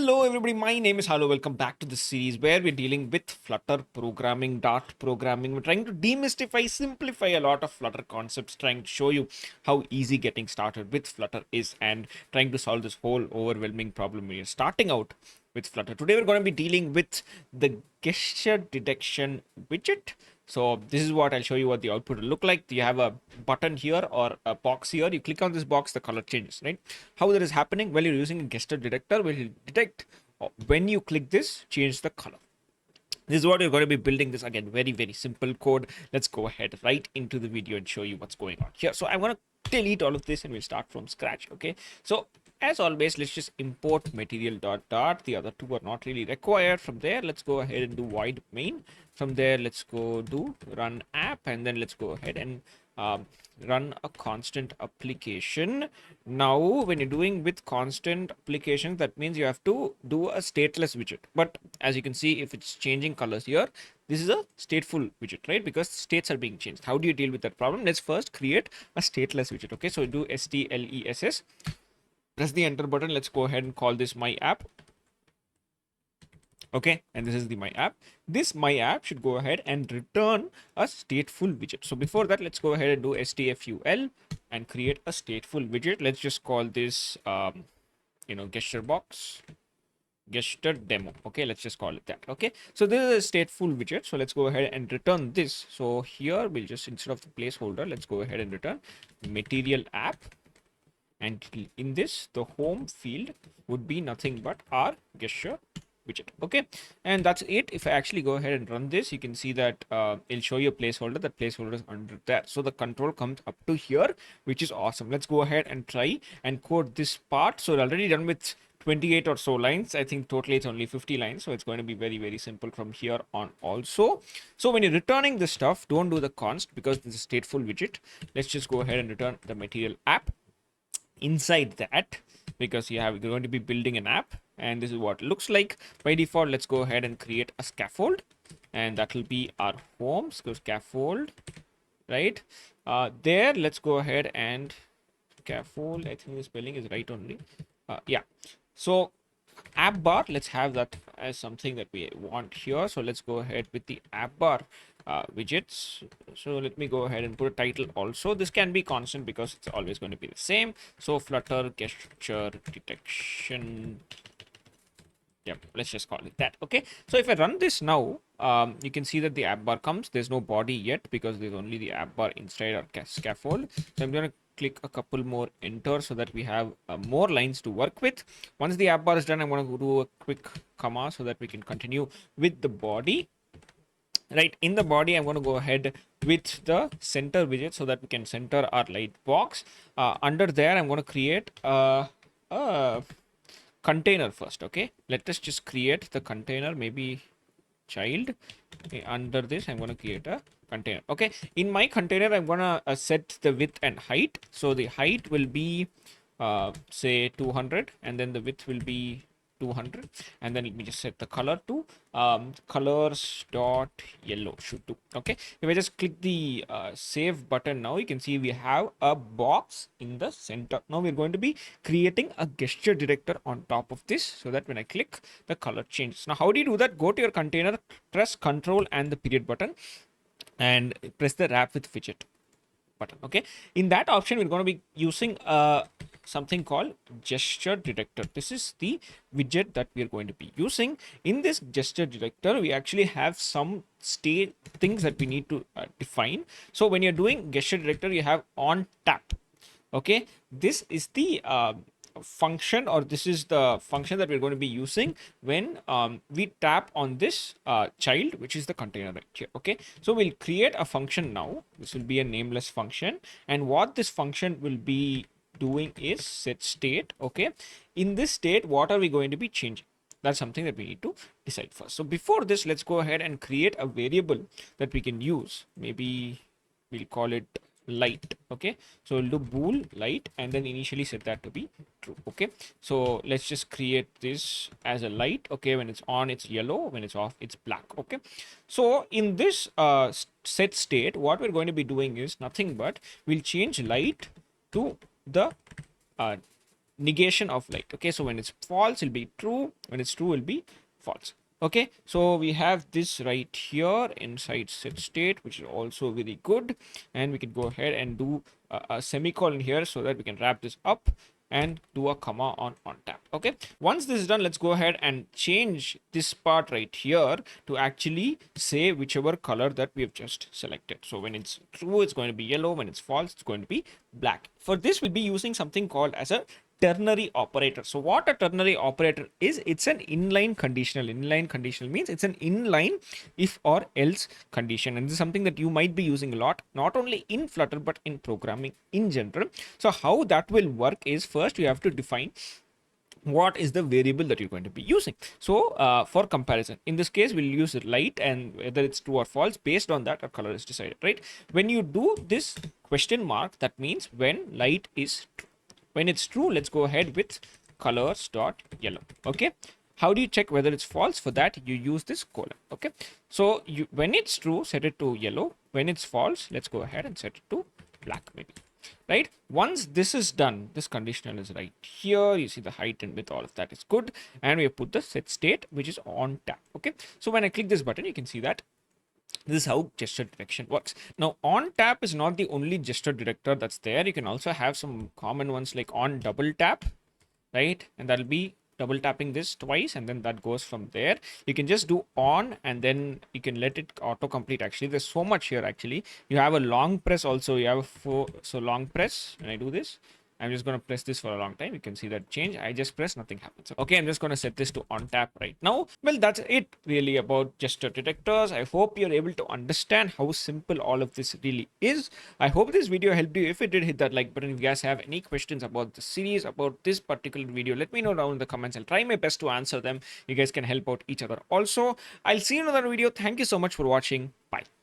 Hello everybody, my name is Hello. Welcome back to the series where we're dealing with Flutter programming, Dart programming. We're trying to demystify, simplify a lot of Flutter concepts, trying to show you how easy getting started with Flutter is and trying to solve this whole overwhelming problem when you're starting out with Flutter. Today we're going to be dealing with the gesture detection widget. So this is what I'll show you what the output will look like. You have a button here or a box here. You click on this box, the color changes, right? How that is happening? Well, you're using a gesture detector, will detect when you click this, change the color. This is what you're going to be building this again. Very, very simple code. Let's go ahead right into the video and show you what's going on here. So I want to delete all of this and we'll start from scratch. Okay. So as always, let's just import material.dart. The other two are not really required. From there, let's go ahead and do void main. From there, let's go do run app, and then let's go ahead and run a constant application. Now, when you're doing with constant application, that means you have to do a stateless widget. But as you can see, if it's changing colors here, this is a stateful widget, right? Because states are being changed. How do you deal with that problem? Let's first create a stateless widget. Okay, so do STLESS. Press the enter button. Let's go ahead and call this my app. Okay, and this is the my app. This my app should go ahead and return a stateful widget. So before that, let's go ahead and do stful and create a stateful widget. Let's just call this gesture box, gesture demo. Okay, let's just call it that. Okay, so this is a stateful widget, so let's go ahead and return this. So here we'll just, instead of the placeholder, let's go ahead and return material app, and in this the home field would be nothing but our gesture widget. Okay, and that's it. If I actually go ahead and run this, you can see that it'll show you a placeholder. That placeholder is under there, so the control comes up to here, which is awesome. Let's go ahead and try and code this part. So already done with 28 or so lines. I think totally it's only 50 lines, so it's going to be very, very simple from here on also. So when you're returning this stuff, don't do the const because this is a stateful widget. Let's just go ahead and return the material app. Inside that, because you're going to be building an app, and this is what it looks like by default. Let's go ahead and create a scaffold, and that will be our home. So scaffold, right there. Let's go ahead and scaffold. I think the spelling is right only. Yeah, so app bar, let's have that as something that we want here. So let's go ahead with the app bar widgets. So let me go ahead and put a title also. This can be constant because it's always going to be the same. So Flutter gesture detection. Yep, let's just call it that. Okay, so if I run this now, you can see that the app bar comes. There's no body yet because there's only the app bar inside our scaffold. So I'm going to click a couple more enter so that we have more lines to work with. Once the app bar is done, I'm going to do a quick comma so that we can continue with the body. Right, in the body, I'm going to go ahead with the center widget so that we can center our light box. Under there, I'm going to create a container first. Okay, let us just create the container, maybe child. Okay, under this, I'm going to create a container. Okay, in my container, I'm going to set the width and height. So the height will be say 200, and then the width will be 200, and then let me just set the color to colors dot yellow should do. Okay, if I just click the save button, now you can see we have a box in the center. Now we're going to be creating a gesture detector on top of this so that when I click, the color changes. Now how do you do that? Go to your container, press control and the period button, and press the wrap with widget button. Okay, in that option, we're going to be using something called gesture detector. This is the widget that we are going to be using. In this gesture detector, we actually have some state things that we need to define. So when you're doing gesture detector, you have on tap. Okay, this is the function, or this is the function that we're going to be using when we tap on this child, which is the container right here. Okay, so we'll create a function now. This will be a nameless function, and what this function will be doing is set state. Okay, in this state, what are we going to be changing? That's something that we need to decide first. So before this, let's go ahead and create a variable that we can use. Maybe we'll call it light. Okay, so we'll do bool light and then initially set that to be true. Okay, so let's just create this as a light. Okay, when it's on, it's yellow. When it's off, it's black. Okay, so in this set state, what we're going to be doing is nothing but we'll change light to the negation of light. Okay, so when it's false, it'll be true. When it's true, it'll be false. Okay, so we have this right here inside set state, which is also very good. And we can go ahead and do a semicolon here so that we can wrap this up and do a comma on tap. Okay, once this is done, let's go ahead and change this part right here to actually say whichever color that we have just selected. So when it's true, it's going to be yellow. When it's false, it's going to be black. For this, we'll be using something called as a ternary operator. So what a ternary operator is, it's an inline conditional. Inline conditional means it's an inline if or else condition, and this is something that you might be using a lot, not only in Flutter but in programming in general. So how that will work is, first you have to define what is the variable that you're going to be using. So for comparison, in this case, we'll use light, and whether it's true or false, based on that our color is decided, right? When you do this question mark, that means when light is true. When it's true, let's go ahead with colors dot yellow. Okay, how do you check whether it's false? For that, you use this colon. Okay, so when it's true, set it to yellow. When it's false, let's go ahead and set it to black, maybe. Right, once this is done, this conditional is right here. You see the height and width, all of that is good, and we have put the set state, which is on tap. Okay, so when I click this button, you can see that this is how gesture detection works. Now, on tap is not the only gesture detector that's there. You can also have some common ones like on double tap, right? And that'll be double tapping this twice, and then that goes from there. You can just do on, and then you can let it auto complete. Actually, there's so much here. Actually, you have a long press also. You have so long press. When I do this, I'm just going to press this for a long time. You can see that change. I just press, nothing happens. Okay, I'm just going to set this to on tap right now. Well, that's it really about gesture detectors. I hope you're able to understand how simple all of this really is. I hope this video helped you. If it did, hit that like button. If you guys have any questions about the series, about this particular video, let me know down in the comments. I'll try my best to answer them. You guys can help out each other also. I'll see you in another video. Thank you so much for watching. Bye.